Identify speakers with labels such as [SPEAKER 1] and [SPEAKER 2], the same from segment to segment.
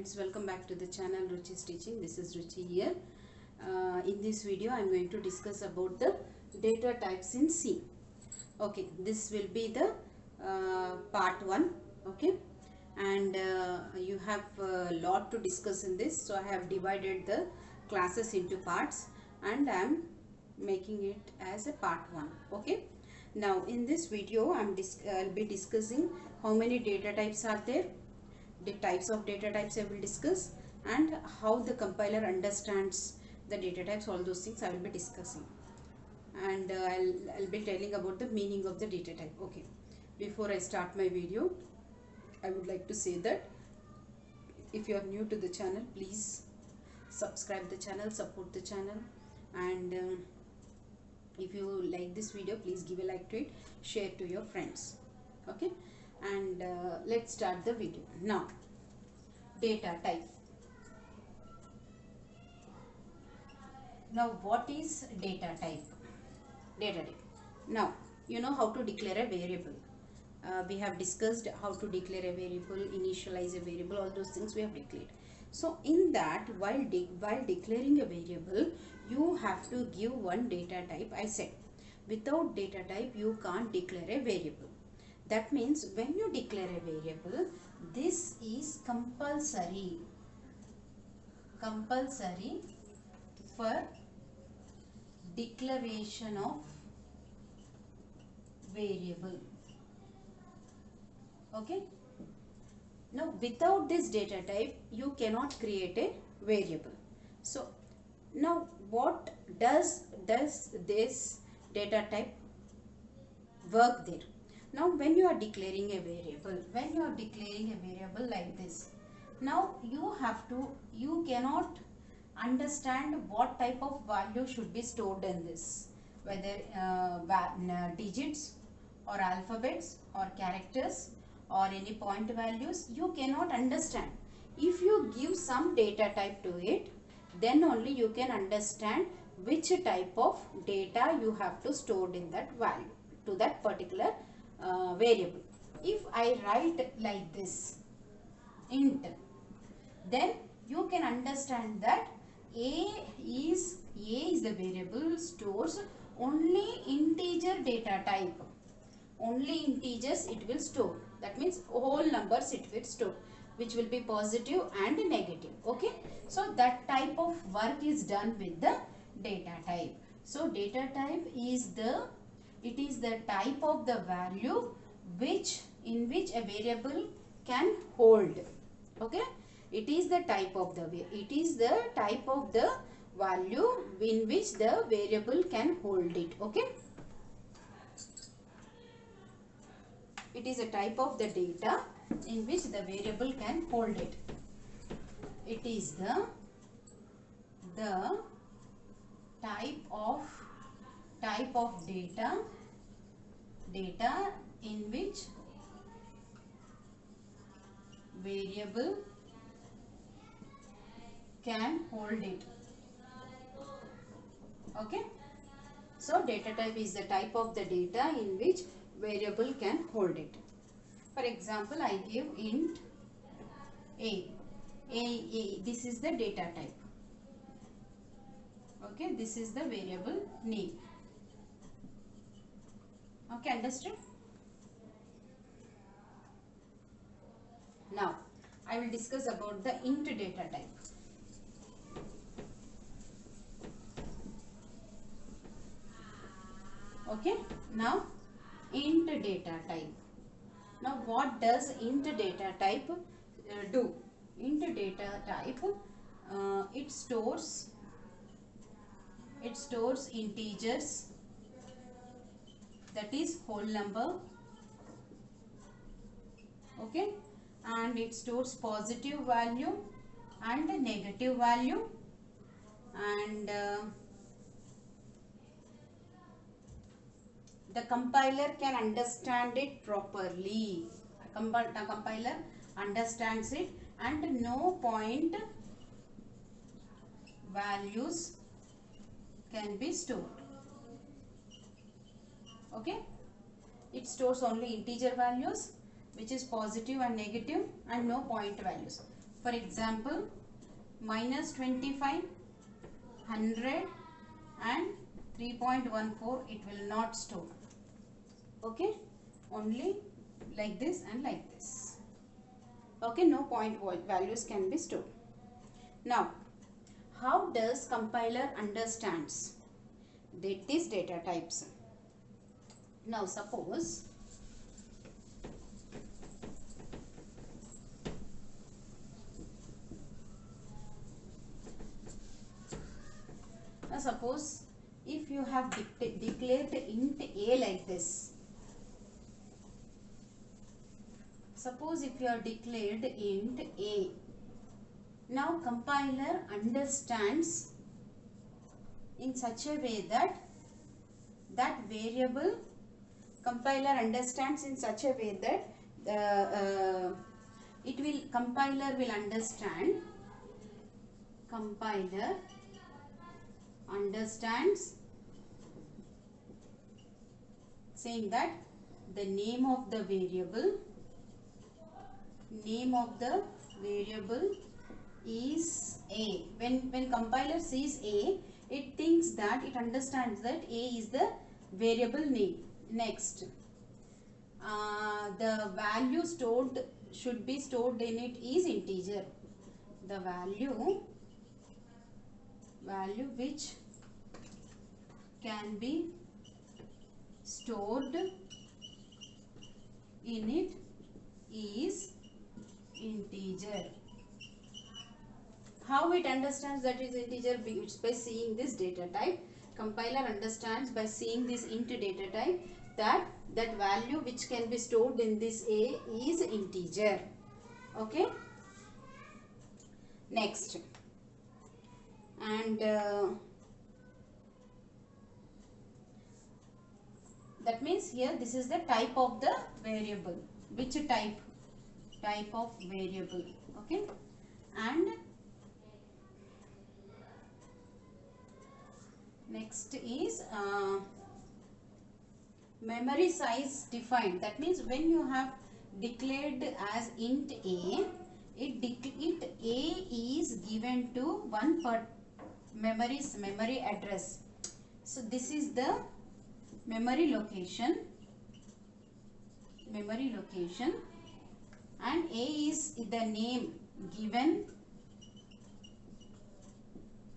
[SPEAKER 1] friends, welcome back to the channel Ruchi's Teaching. This is Ruchi here. In this video I am going to discuss about the data types in C. Okay, this will be the part 1. Okay, and you have a lot to discuss in this, so I have divided the classes into parts and I am making it as a part 1. Okay, now in this video I'll be discussing how many data types are there, the types of data types I will discuss, and how the compiler understands the data types. All those things I will be discussing, and I'll be telling about the meaning of the data type. Okay, before I start my video, I would like to say that if you are new to the channel, please subscribe the channel, support the channel, and if you like this video, please give a like to it, share to your friends. Okay, and let's start the video now. Data type. Now what is data type? Data type. Now you know how to declare a variable. We have discussed how to declare a variable, initialize a variable, all those things we have declared. So in that, while declaring a variable, you have to give one data type. I said without data type you can't declare a variable. That means when you declare a variable, this is compulsory for declaration of variable. Okay, now without this data type you cannot create a variable. So now what does this data type work there? Now when you are declaring a variable, like this, now you cannot understand what type of value should be stored in this, whether digits or alphabets or characters or any point values. You cannot understand. If you give some data type to it, then only you can understand which type of data you have to store in that value, to that particular variable. If I write like this, int, then you can understand that a is the variable stores only integer data type. Only integers it will store. That means whole numbers it will store, which will be positive and negative. Okay, so that type of work is done with the data type. So data type is the type of the value in which a variable can hold. Okay, it is the type of the value in which the variable can hold it. Okay, it is a type of the data in which the variable can hold it. It is the type of data in which variable can hold it. Okay, so data type is the type of the data in which variable can hold it. For example, I give int a. This is the data type. Okay, this is the variable name. Okay, understood? Now I will discuss about the int data type. Okay, now int data type. Now what does int data type do? Int data type, it stores integers, that is whole number. Okay, and it stores positive value and negative value, and the compiler can understand it properly. The compiler understands it, and no point values can be stored. Okay, it stores only integer values, which is positive and negative, and no point values. For example, minus 25, 100 and 3.14 it will not store. Okay, only like this and like this. Okay, no point values can be stored. Now, how does compiler understands these data types? Now, suppose if you have declared int a like this. Suppose if you have declared int a. Now compiler understands in such a way that variable, compiler understands in such a way that compiler understands saying that the name of the variable is a. When compiler sees a, it thinks that, it understands that a is the variable name. Next, the value should be stored in it is integer. The value which can be stored in it is integer. How it understands that is integer? It's by seeing this data type. Compiler understands by seeing this int data type that value which can be stored in this a is integer. Okay. Next, and that means here this is the type of the variable. Which type of variable? Okay. And next is memory size defined. That means when you have declared as int a, a is given to one per memory address. So this is the memory location, and a is the name given,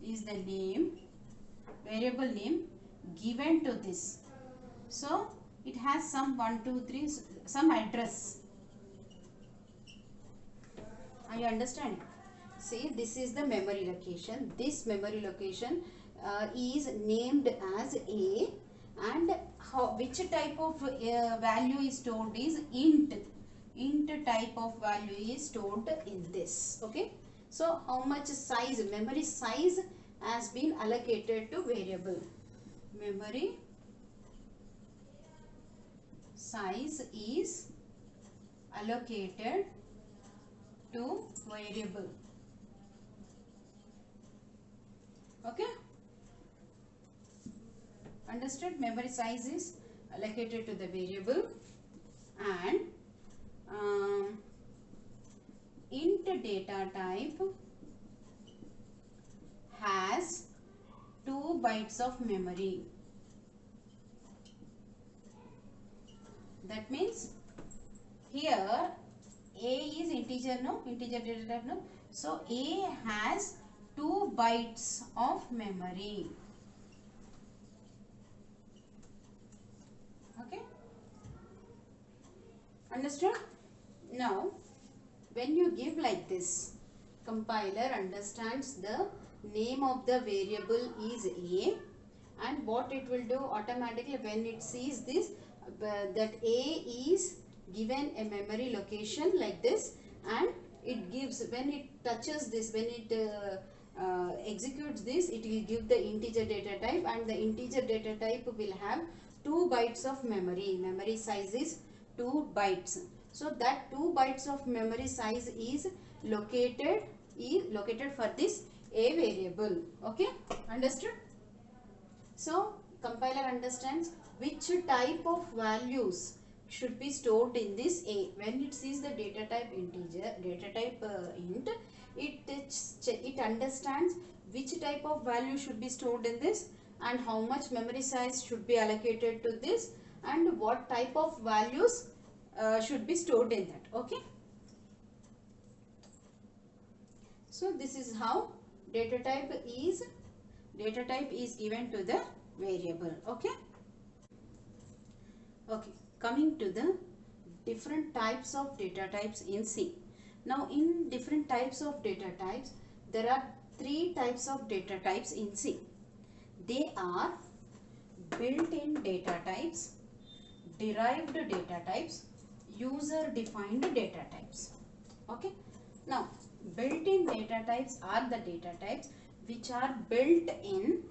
[SPEAKER 1] is the name, variable name given to this. So it has some 1, 2, 3, some address. Are you understand? See, this is the memory location. This memory location is named as a, and which type of value is stored is int. Int type of value is stored in this. Okay. So how much size, memory size has been allocated to variable. Memory size is allocated to variable. Okay. Understood? Memory size is allocated to the variable, and int data type has 2 bytes of memory. That means here a is integer, no? Integer data type, no? So a has 2 bytes of memory. Okay. Understood? Now, when you give like this, compiler understands the name of the variable is a, and what it will do automatically when it sees this, that a is given a memory location like this, and it gives, when it touches this, when it executes this, it will give the integer data type, and the integer data type will have 2 bytes of memory. Memory size is 2 bytes. So that 2 bytes of memory size is located for this a variable. Okay, understood? So compiler understands which type of values should be stored in this A. When it sees the data type integer, data type int, it understands which type of value should be stored in this and how much memory size should be allocated to this and what type of values should be stored in that. Okay. So this is how data type is given to the variable. Okay. Okay, coming to the different types of data types in C. Now in different types of data types, there are 3 types of data types in C. They are built-in data types, derived data types, user-defined data types. Okay. Now built-in data types are the data types which are built in,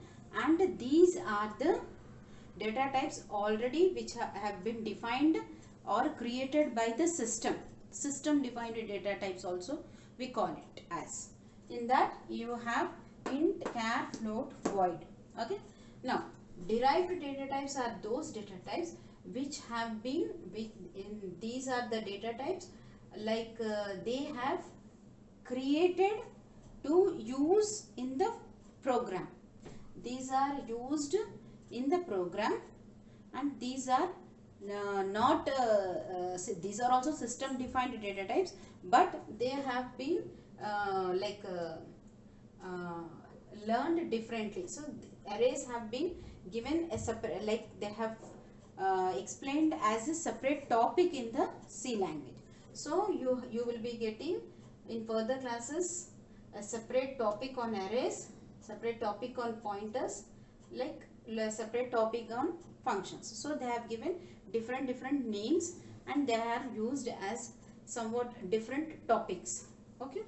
[SPEAKER 1] and these are the data types already which have been defined or created by the system. System defined data types also we call it as. In that you have int, char, float, void. Okay. Now derived data types are those data types which have been, these are the data types like they have created to use in the program. These are used in the program, and these are these are also system defined data types, but they have been learned differently. So arrays have been given a separate, like they have explained as a separate topic in the C language. So you will be getting in further classes a separate topic on arrays, separate topic on pointers, like separate topic on functions. So they have given different names and they are used as somewhat different topics. Okay.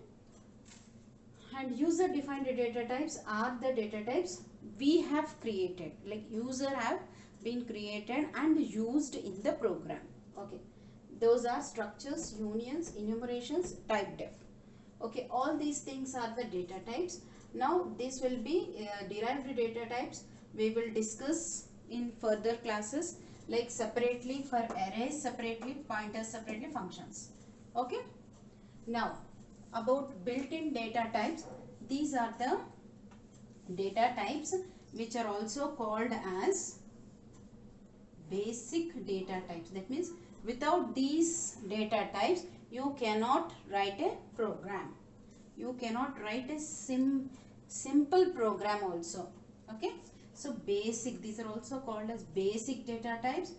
[SPEAKER 1] And user defined data types are the data types we have created, like user have been created and used in the program. Okay. Those are structures, unions, enumerations, type def. Okay, all these things are the data types. Now this will be derived data types. We will discuss in further classes, like separately for arrays, separately pointers, separately functions. Okay. Now about built-in data types, these are the data types which are also called as basic data types. That means without these data types you cannot write a program. You cannot write a simple program also. Okay. So basic, these are also called as basic data types,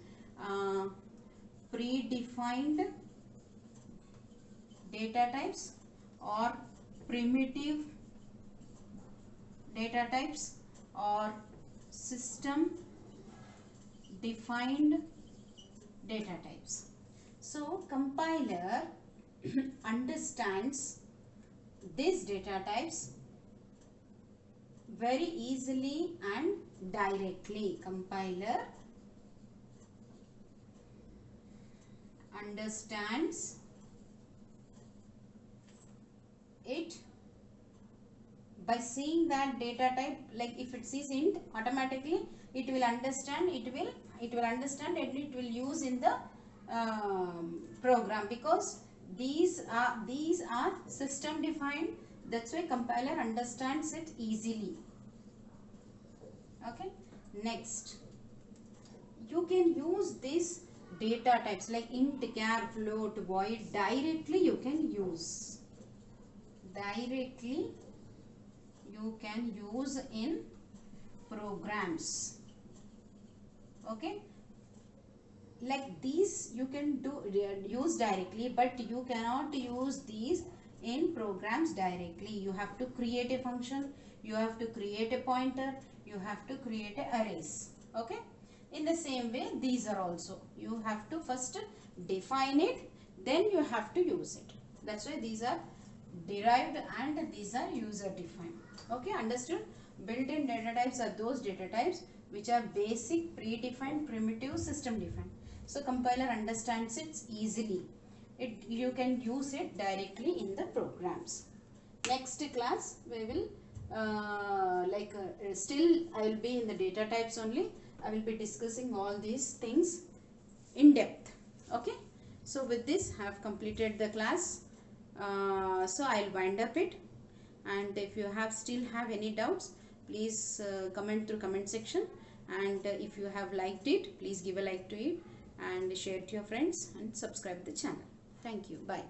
[SPEAKER 1] predefined data types or primitive data types or system defined data types. So compiler understands these data types very easily and directly. Compiler understands it by seeing that data type, like if it sees int, automatically it will understand, it will understand and it will use in the program, because these are system defined. That's why compiler understands it easily. Okay. Next, you can use these data types like int, char, float, void directly. You can use directly. You can use in programs. Okay. Like these you can use directly, but you cannot use these in programs directly. You have to create a function, you have to create a pointer, you have to create arrays. Okay. In the same way, these are also, you have to first define it, then you have to use it. That's why these are derived and these are user defined. Okay, understood? Built-in data types are those data types which are basic, predefined, primitive, system defined. So compiler understands it easily. You can use it directly in the programs. Next class we will still I will be in the data types only. I will be discussing all these things in depth. Okay, so with this I have completed the class. So I'll wind up it, and if you still have any doubts, please comment through comment section, and if you have liked it, please give a like to it and share it to your friends and subscribe the channel. Thank you. Bye.